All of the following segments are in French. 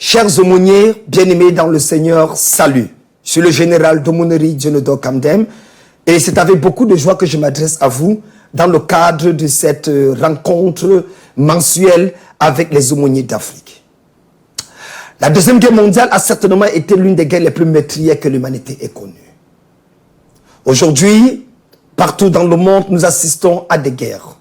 Chers aumôniers, bien-aimés dans le Seigneur, salut. Je suis le général d'Aumônerie Dionodo Kamdem et c'est avec beaucoup de joie que je m'adresse à vous dans le cadre de cette rencontre mensuelle avec les aumôniers d'Afrique. La Deuxième Guerre mondiale a certainement été l'une des guerres les plus meurtrières que l'humanité ait connues. Aujourd'hui, partout dans le monde, nous assistons à des guerres.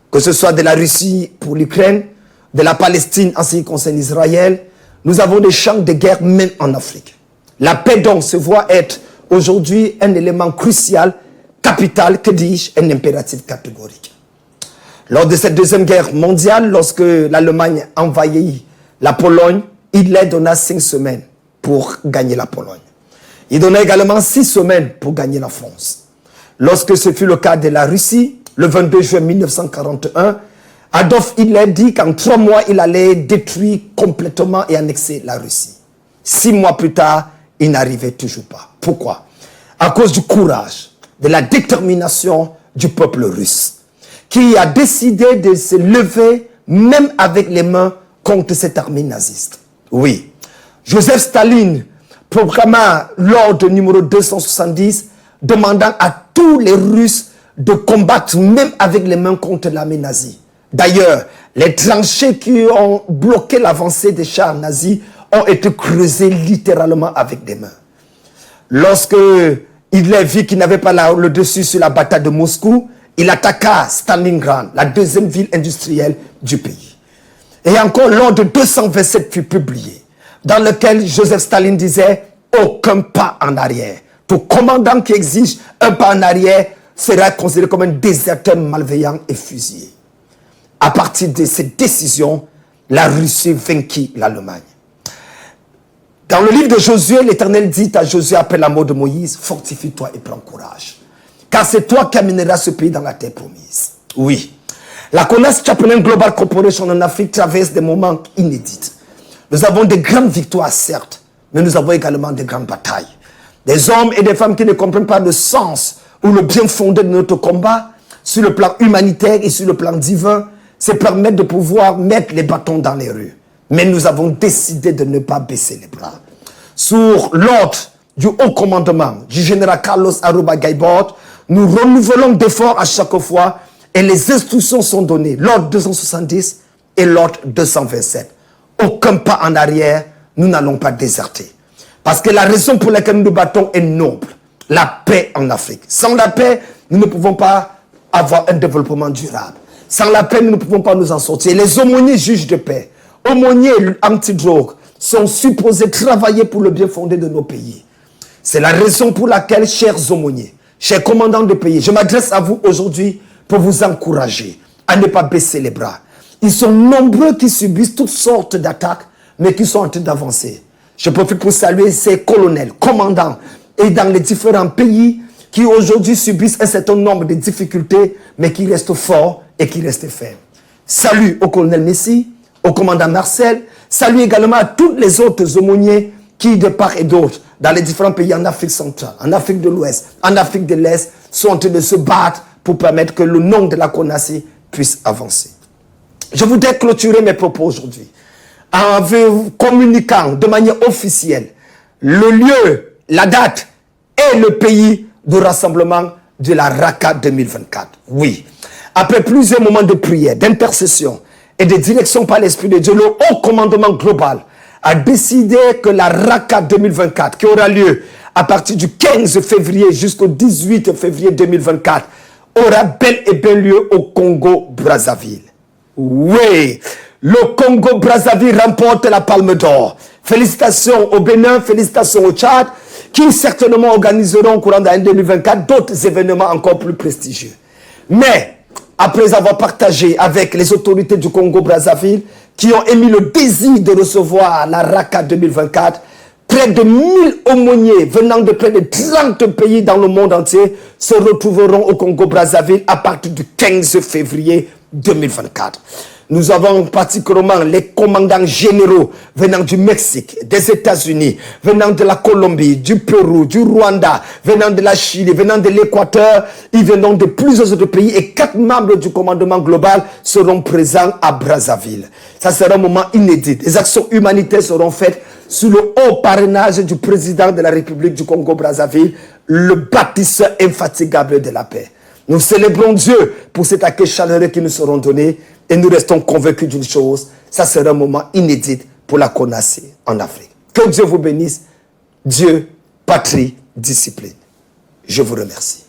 Que ce soit de la Russie pour l'Ukraine, de la Palestine en ce qui concerne Israël, nous avons des champs de guerre même en Afrique. La paix donc se voit être aujourd'hui un élément crucial, capital, que dis-je, un impératif catégorique. Lors de cette Deuxième Guerre mondiale, lorsque l'Allemagne envahit la Pologne, Hitler donna 5 semaines pour gagner la Pologne. Il donna également 6 semaines pour gagner la France. Lorsque ce fut le cas de la Russie, le 22 juin 1941, Adolf Hitler dit qu'en 3 mois, il allait détruire complètement et annexer la Russie. 6 mois plus tard, il n'arrivait toujours pas. Pourquoi? À cause du courage, de la détermination du peuple russe, qui a décidé de se lever, même avec les mains, contre cette armée naziste. Oui, Joseph Staline proclama l'ordre numéro 270, demandant à tous les Russes de combattre même avec les mains contre l'armée nazie. D'ailleurs, les tranchées qui ont bloqué l'avancée des chars nazis ont été creusées littéralement avec des mains. Lorsque Hitler vit qu'il n'avait pas le dessus sur la bataille de Moscou, il attaqua Stalingrad, la deuxième ville industrielle du pays. Et encore, l'ordre 227 fut publié, dans lequel Joseph Staline disait « aucun pas en arrière ». Tout commandant qui exige un pas en arrière sera considéré comme un déserteur malveillant et fusillé. À partir de cette décision, la Russie vainquit l'Allemagne. Dans le livre de Josué, l'Éternel dit à Josué après la mort de Moïse, « Fortifie-toi et prends courage, car c'est toi qui amèneras ce pays dans la terre promise. » Oui, la CONAS Chaplain Global Corporation en Afrique traverse des moments inédits. Nous avons de grandes victoires, certes, mais nous avons également de grandes batailles. Des hommes et des femmes qui ne comprennent pas le sens ou le bien fondé de notre combat, sur le plan humanitaire et sur le plan divin, se permettent de pouvoir mettre les bâtons dans les rues. Mais nous avons décidé de ne pas baisser les bras. Sur l'ordre du haut commandement, du général Carlos Aruba Gaibord, nous renouvelons d'efforts à chaque fois et les instructions sont données. L'ordre 270 et l'ordre 227. Aucun pas en arrière, nous n'allons pas déserter. Parce que la raison pour laquelle nous nous battons est noble. La paix en Afrique. Sans la paix, nous ne pouvons pas avoir un développement durable. Sans la paix, nous ne pouvons pas nous en sortir. Les aumôniers juges de paix, aumôniers anti-drogue, sont supposés travailler pour le bien fondé de nos pays. C'est la raison pour laquelle, chers aumôniers, chers commandants de pays, je m'adresse à vous aujourd'hui pour vous encourager à ne pas baisser les bras. Ils sont nombreux qui subissent toutes sortes d'attaques, mais qui sont en train d'avancer. Je profite pour saluer ces colonels, commandants, et dans les différents pays qui aujourd'hui subissent un certain nombre de difficultés, mais qui restent forts et qui restent fermes. Salut au colonel Messi, au commandant Marcel, salut également à tous les autres aumôniers qui, de part et d'autre, dans les différents pays en Afrique centrale, en Afrique de l'Ouest, en Afrique de l'Est, sont en train de se battre pour permettre que le nom de la CONACI puisse avancer. Je voudrais clôturer mes propos aujourd'hui en vous communiquant de manière officielle le lieu, la date et le pays de rassemblement de la RACA 2024. Oui, après plusieurs moments de prière, d'intercession et de direction par l'Esprit de Dieu, le haut commandement global a décidé que la RACA 2024, qui aura lieu à partir du 15 février jusqu'au 18 février 2024, aura bel et bien lieu au Congo-Brazzaville. Oui, le Congo-Brazzaville remporte la Palme d'Or. Félicitations au Bénin, félicitations au Tchad, qui certainement organiseront au courant de l'année 2024 d'autres événements encore plus prestigieux. Mais, après avoir partagé avec les autorités du Congo-Brazzaville, qui ont émis le désir de recevoir la RACA 2024, près de 1000 aumôniers venant de près de 30 pays dans le monde entier se retrouveront au Congo-Brazzaville à partir du 15 février 2024. Nous avons particulièrement les commandants généraux venant du Mexique, des États-Unis, venant de la Colombie, du Pérou, du Rwanda, venant de la Chine, venant de l'Équateur. Ils viendront de plusieurs autres pays et 4 membres du commandement global seront présents à Brazzaville. Ça sera un moment inédit. Les actions humanitaires seront faites sous le haut parrainage du président de la République du Congo-Brazzaville, le bâtisseur infatigable de la paix. Nous célébrons Dieu pour cet accueil chaleureux qui nous seront donnés et nous restons convaincus d'une chose, ça sera un moment inédit pour la CONACI en Afrique. Que Dieu vous bénisse. Dieu, patrie, discipline. Je vous remercie.